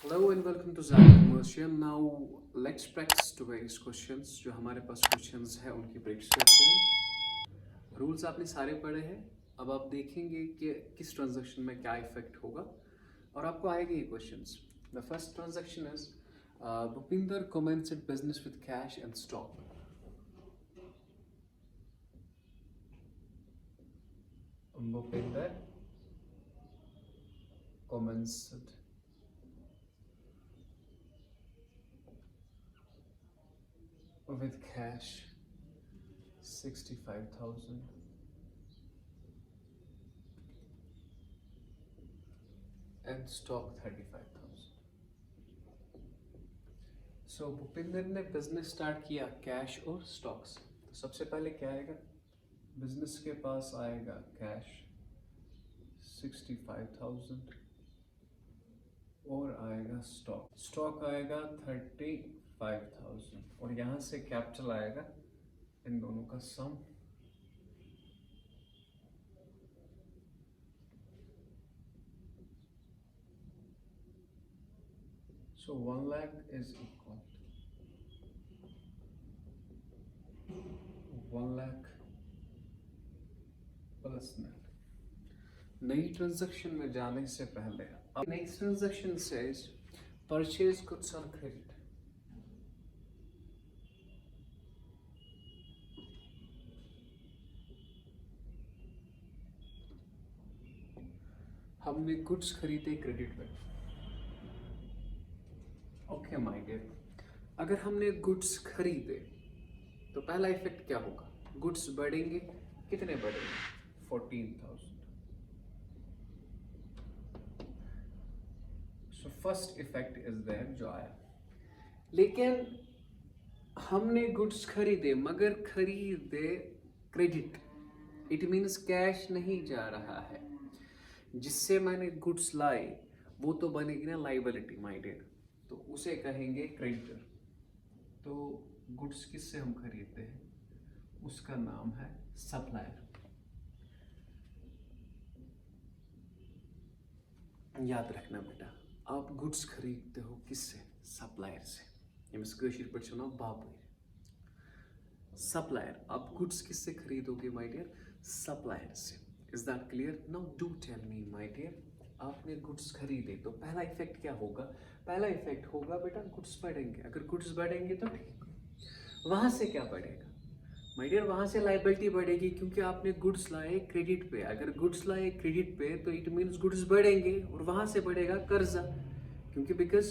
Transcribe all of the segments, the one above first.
Hello and welcome to Zara Commercial. Now let's practice today's questions. जो हमारे पास questions है उनकी प्रैक्टिस करते हैं. रूल्स आपने सारे पढ़े हैं. अब आप देखेंगे कि किस ट्रांजैक्शन में क्या इफेक्ट होगा और आपको आएंगे ये questions. The first transaction is Bhupinder commenced business with cash and stock. Bhupinder commenced with cash 65,000 and stock 35,000. सो भूपिंदर ने बिजनेस स्टार्ट किया कैश और स्टॉक से. तो सबसे पहले क्या आएगा? बिजनेस के पास आएगा कैश 65,000 और आएगा स्टॉक आएगा 35,000 और यहाँ से कैपिटल आएगा इन दोनों का सम. So 1 lakh is equal to 1 lakh plus net. नई ट्रांजैक्शन में जाने से पहले अब next transaction says purchase goods on credit. हमने गुड्स खरीदे क्रेडिट पे. ओके माय डियर, अगर हमने गुड्स खरीदे तो पहला इफेक्ट क्या होगा? गुड्स बढ़ेंगे. कितने बढ़ेंगे? 14,000. So first effect is there जो आया. लेकिन हमने गुड्स खरीदे मगर खरीदे क्रेडिट. इट मीन्स कैश नहीं जा रहा है. जिससे मैंने गुड्स लाए वो तो बनेगी ना लाइबिलिटी माय डियर, तो उसे कहेंगे क्रेडिटर. तो गुड्स किससे हम खरीदते हैं? उसका नाम है सप्लायर. याद रखना बेटा, आप गुड्स खरीदते हो किससे? सप्लायर से. यमिस कशीर पे छो ना बापू सप्लायर. आप गुड्स किससे खरीदोगे माय डियर? सप्लायर से. Is that clear? Now do tell me my dear, आपने गुड्स खरीदे तो पहला इफेक्ट क्या होगा? पहला इफेक्ट होगा बेटा गुड्स बढ़ेंगे. अगर गुड्स बढ़ेंगे तो ठीक. वहां से क्या बढ़ेगा माय डियर? वहां से लाइबिलिटी बढ़ेगी क्योंकि आपने गुड्स लाए क्रेडिट पे. अगर गुड्स लाए क्रेडिट पे तो इट मीन्स गुड्स बढ़ेंगे और वहां से बढ़ेगा कर्जा, क्योंकि because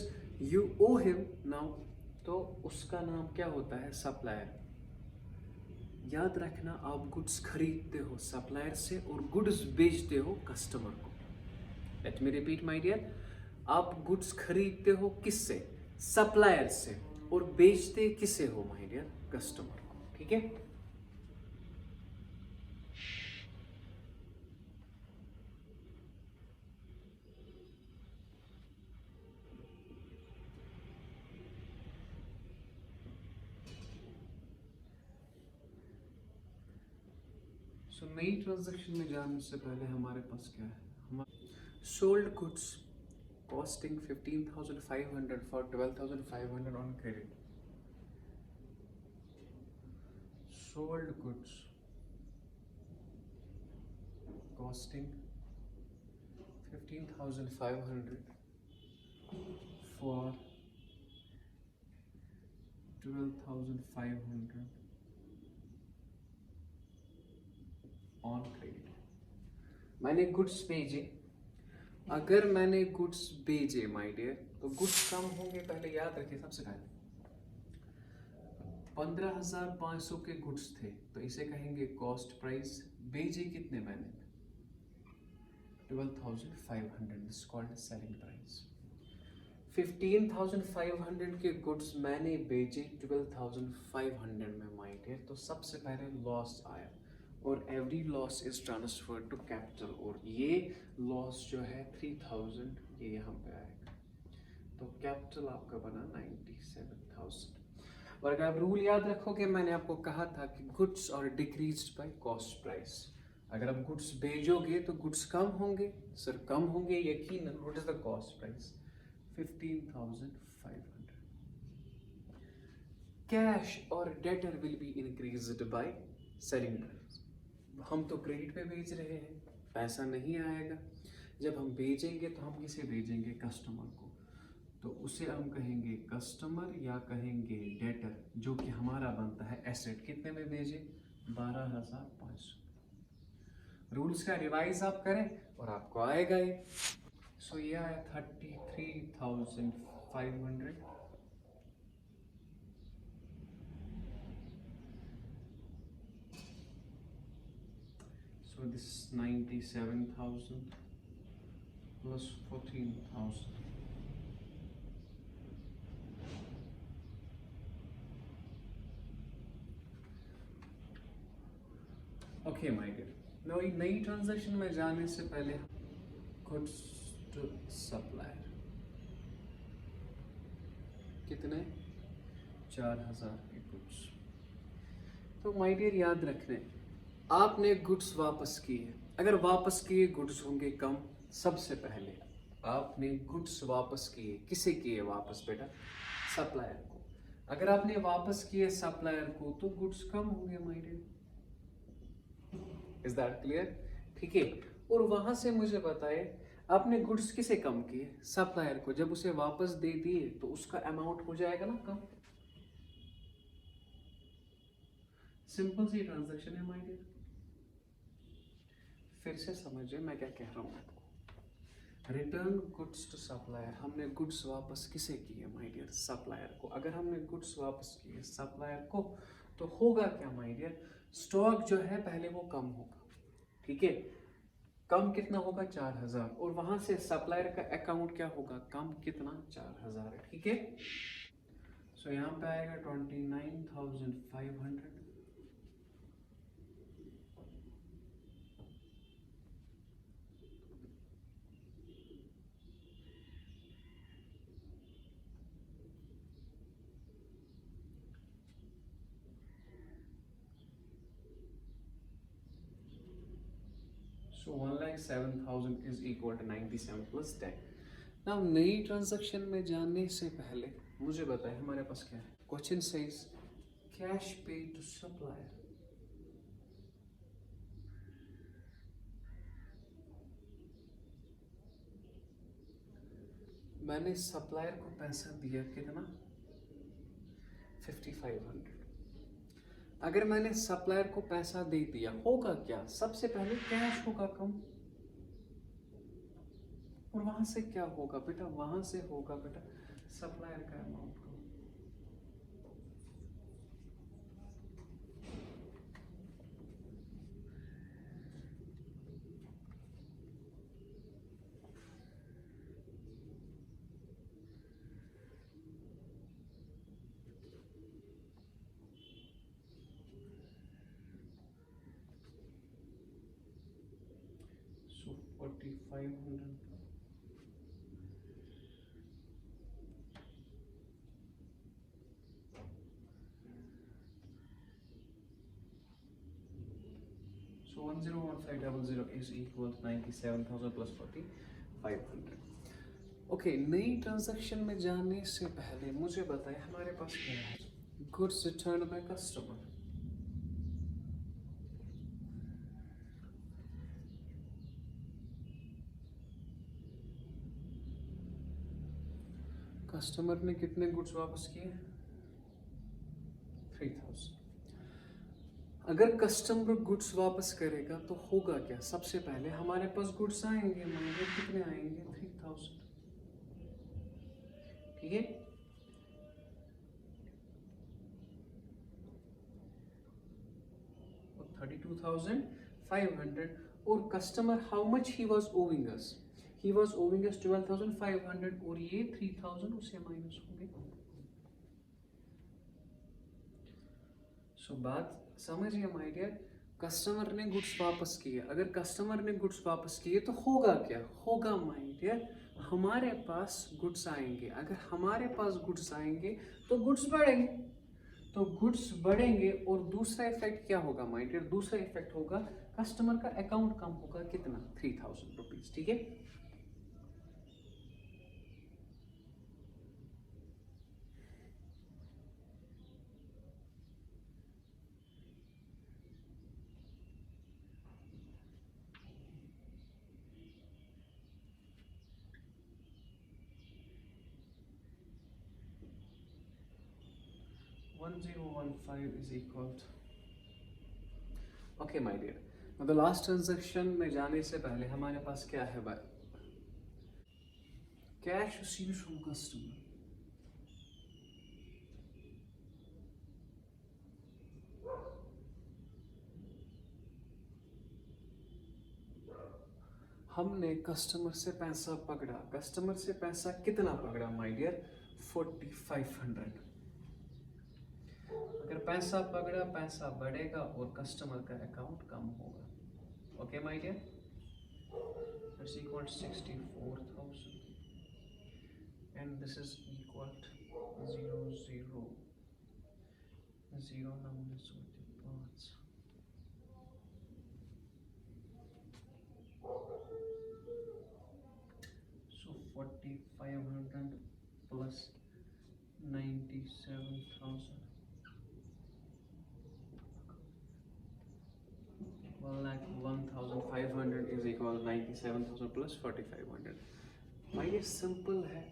you owe him now. तो उसका नाम क्या होता है? सप्लायर. याद रखना, आप गुड्स खरीदते हो सप्लायर से और गुड्स बेचते हो कस्टमर को. Let me repeat my dear, आप गुड्स खरीदते हो किससे? सप्लायर से. और बेचते किसे हो माय डियर? कस्टमर को. ठीक है. सो नई ट्रांजैक्शन में जाने से पहले हमारे पास क्या है? हमारे sold goods costing 15,500 for 12,500 on credit. Sold goods costing 15,500 for 12,500 on credit. मैंने गुड्स भेजे. अगर मैंने गुड्स भेजे माय डियर तो गुड्स कम होंगे. पहले याद रखिए, सबसे पहले 15,500 के गुड्स थे तो इसे कहेंगे कॉस्ट प्राइस. भेजे कितने मैंने? 12,500. This called selling price. 15,500 के गुड्स मैंने बेचे 12,500 में माय डियर. तो सबसे पहले लॉस आया और every loss is transfer to capital. और ये लॉस जो है 3,000 ये यहाँ पे आएगा. तो कैपिटल आपका बना 97,000. और अगर आप रूल याद रखोगे, मैंने आपको कहा था कि गुड्स और डिक्रीज्ड बाय कॉस्ट प्राइस. अगर आप गुड्स भेजोगे तो गुड्स कम होंगे. सर कम होंगे यकीनन. What is the cost price? 15,500. Cash और debtor will be increased by selling price. हम तो क्रेडिट पे बेच रहे हैं, पैसा नहीं आएगा। जब हम बेचेंगे तो हम किसे भेजेंगे? कस्टमर को। तो उसे हम कहेंगे कस्टमर या कहेंगे डेटर, जो कि हमारा बनता है एसेट। कितने में भेजे? 12,500। रूल्स का रिवाइज आप करें और आपको आएगा ये। सो ये आया 33,500। So this is 97,000 plus 14,000. Okay, my dear. Now ये नई ट्रांजैक्शन में जाने से पहले गुड्स टू सप्लायर कितने? 4,000 के गुड्स। तो माय डियर याद रखने, आपने गुड्स वापस किए। अगर वापस किए गुड्स होंगे कम। सबसे पहले आपने गुड्स वापस किए, किसे किए वापस बेटा? सप्लायर को। अगर आपने वापस किए सप्लायर को तो गुड्स कम होंगे my dear. Is that clear? ठीक है। और वहां से मुझे बताए आपने गुड्स किसे कम किए? सप्लायर को। जब उसे वापस दे दिए तो उसका अमाउंट हो जाएगा ना कम। सिंपल सी ट्रांजैक्शन है माय डियर। फिर से समझिए मैं क्या कह रहा हूं आपको। रिटर्न गुड्स टू सप्लायर, हमने गुड्स वापस किसे किए माय डियर? सप्लायर को। अगर हमने गुड्स वापस किए सप्लायर को तो होगा क्या माय डियर? स्टॉक जो है पहले वो कम होगा। ठीक है, कम कितना होगा? 4,000। और वहां से सप्लायर का अकाउंट क्या होगा? कम कितना? 4,000। ठीक है। सो यहाँ पे आएगा 29,500। So 1,07,000 is equal to 97 plus 10. Now नई ट्रांजैक्शन में जाने से पहले मुझे बताएं हमारे पास क्या है? क्वेश्चन सेज कैश पे टू सप्लायर। मैंने सप्लायर को पैसा दिया कितना? 5,500। अगर मैंने सप्लायर को पैसा दे दिया होगा क्या? सबसे पहले कैश होगा कम। और वहां से क्या होगा बेटा? वहां से होगा बेटा सप्लायर का amount come. So 4,500 So 101500 is equal to 97,000 plus 4,500. Okay, नई ट्रांजैक्शन में जाने से पहले मुझे बताएं हमारे पास क्या है? Goods return by customer. Customer ने कितने गुड्स वापस किए? 3,000। अगर कस्टमर गुड्स वापस करेगा तो होगा क्या? सबसे पहले हमारे पास गुड्स आएंगे, मांगे कितने आएंगे? 3,000। ठीक है। और 32,500। और customer how much he was owing us? He was owing us 12,500 और ये 3,000 उससे माइनस होंगे। सो बात समझिए माय डियर, कस्टमर ने गुड्स वापस किए। अगर कस्टमर ने गुड्स वापस किए तो होगा क्या? होगा माय डियर हमारे पास गुड्स आएंगे। अगर हमारे पास गुड्स आएंगे तो गुड्स बढ़ेंगे। तो गुड्स बढ़ेंगे और दूसरा इफेक्ट क्या होगा माय डियर? दूसरा इफेक्ट होगा कस्टमर का अकाउंट कम होगा। कितना? 3,000 रुपीज। ठीक है। 1015 is equal to, okay my dear, मतलब लास्ट ट्रांजैक्शन में जाने से पहले हमारे पास क्या है भाई, कैश रिसीव्ड फ्रॉम कस्टमर, हमने कस्टमर से पैसा पकड़ा, कस्टमर से पैसा कितना पकड़ा माय डियर, 4500। अगर पैसा पकड़ा, पैसा बढ़ेगा और कस्टमर का अकाउंट कम होगा। Okay my dear, it's equal 64,000 and this is equal 0 0 0 number सोते 5। So 4500 plus 97,000, 1,500 is equal 97,000 plus 4,500। भाई ये सिंपल है,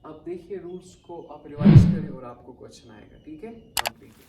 अब देखिए रूल्स को आप रिवाइज करें और आपको क्वेश्चन आएगा। ठीक है, अब देखिए